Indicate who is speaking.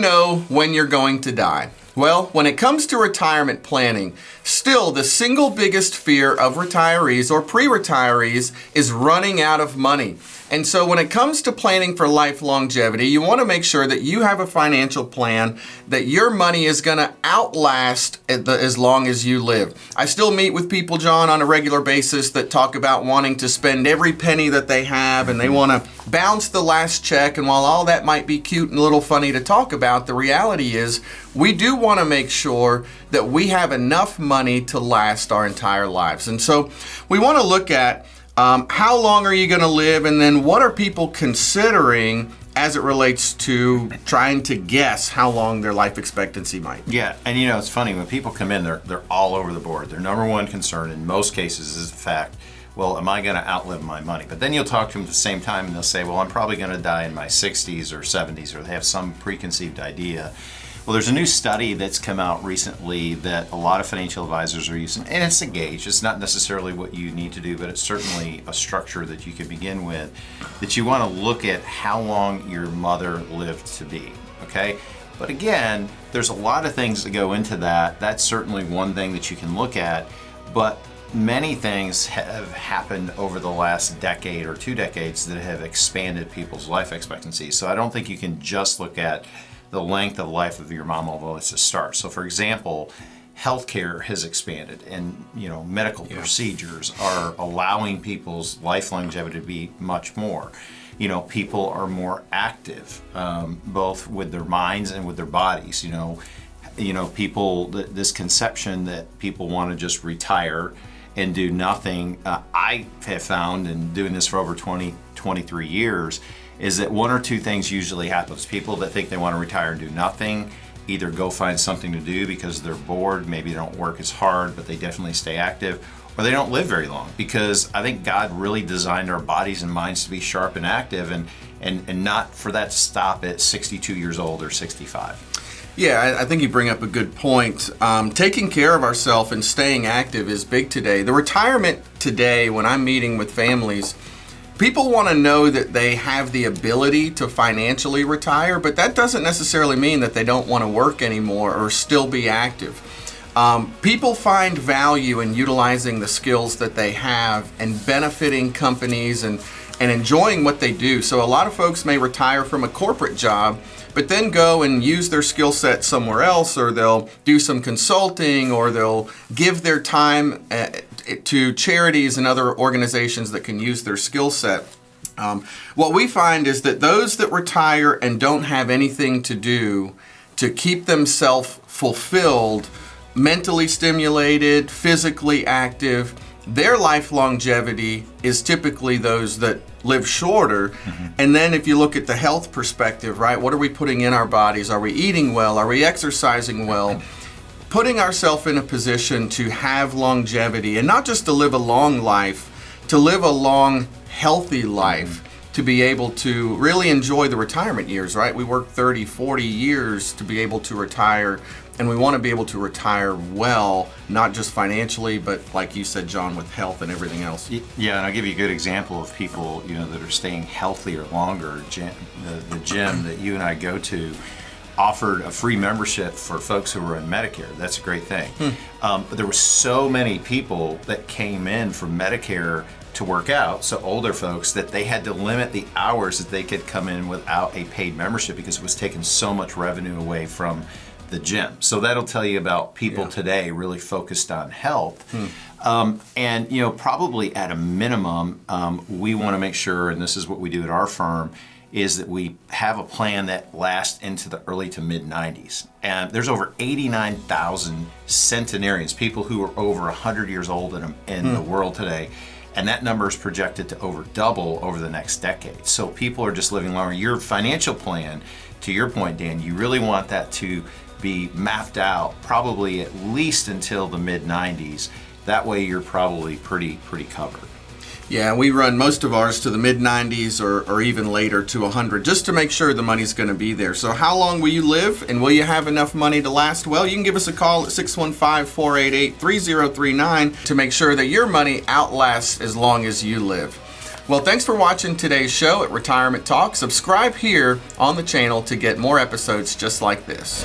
Speaker 1: know when you're going to die? Well, when it comes to retirement planning, still the single biggest fear of retirees or pre-retirees is running out of money. And so when it comes to planning for life longevity, you want to make sure that you have a financial plan that your money is going to outlast as long as you live. I still meet with people, John, on a regular basis that talk about wanting to spend every penny that they have and they want to bounce the last check. And while all that might be cute and a little funny to talk about, the reality is we do want to make sure that we have enough money to last our entire lives. And so we want to look at how long are you going to live, and then what are people considering as it relates to trying to guess how long their life expectancy might be.
Speaker 2: Yeah, and it's funny, when people come in, they're all over the board. Their number one concern in most cases is the fact, well, am I going to outlive my money? But then you'll talk to them at the same time and they'll say, well, I'm probably going to die in my 60s or 70s, or they have some preconceived idea. Well, there's a new study that's come out recently that a lot of financial advisors are using, and it's a gauge. It's not necessarily what you need to do, but it's certainly a structure that you can begin with, that you want to look at how long your mother lived to be, okay? But again, there's a lot of things that go into that. That's certainly one thing that you can look at, but many things have happened over the last decade or 2 decades that have expanded people's life expectancy. So I don't think you can just look at the length of life of your mom, although it's a start. So for example, healthcare has expanded, and medical procedures are allowing people's life longevity to be much more. People are more active, both with their minds and with their bodies. People, this conception that people want to just retire and do nothing. I have found, in doing this for over 23 years, is that one or two things usually happens. People that think they want to retire and do nothing either go find something to do because they're bored, maybe they don't work as hard, but they definitely stay active, or they don't live very long, because I think God really designed our bodies and minds to be sharp and active, and not for that to stop at 62 years old or 65.
Speaker 1: Yeah, I think you bring up a good point. Taking care of ourselves and staying active is big today. The retirement today, when I'm meeting with families, people want to know that they have the ability to financially retire, but that doesn't necessarily mean that they don't want to work anymore or still be active. People find value in utilizing the skills that they have and benefiting companies and enjoying what they do. So a lot of folks may retire from a corporate job, but then go and use their skill set somewhere else, or they'll do some consulting, or they'll give their time to charities and other organizations that can use their skill set. What we find is that those that retire and don't have anything to do to keep themselves fulfilled, mentally stimulated, physically active, their life longevity is typically those that live shorter. Mm-hmm. And then if you look at the health perspective, right, what are we putting in our bodies? Are we eating well? Are we exercising well? Putting ourselves in a position to have longevity, and not just to live a long life, to live a long, healthy life, to be able to really enjoy the retirement years, right? We work 30, 40 years to be able to retire, and we want to be able to retire well, not just financially, but like you said, John, with health and everything else.
Speaker 2: Yeah, and I'll give you a good example of people, that are staying healthier longer. The gym that you and I go to offered a free membership for folks who were in Medicare. That's a great thing. But there were so many people that came in from Medicare to work out, so older folks, that they had to limit the hours that they could come in without a paid membership because it was taking so much revenue away from the gym. So that'll tell you about people today really focused on health. And probably at a minimum, we want to make sure, and this is what we do at our firm, is that we have a plan that lasts into the early to mid 90s. And there's over 89,000 centenarians, people who are over 100 years old in the world today. And that number is projected to over double over the next decade. So people are just living longer. Your financial plan, to your point, Dan, you really want that to be mapped out probably at least until the mid 90s. That way you're probably pretty covered.
Speaker 1: Yeah, we run most of ours to the mid-90s or even later to 100, just to make sure the money's going to be there. So how long will you live, and will you have enough money to last? Well, you can give us a call at 615-488-3039 to make sure that your money outlasts as long as you live. Well, thanks for watching today's show at Retirement Talk. Subscribe here on the channel to get more episodes just like this.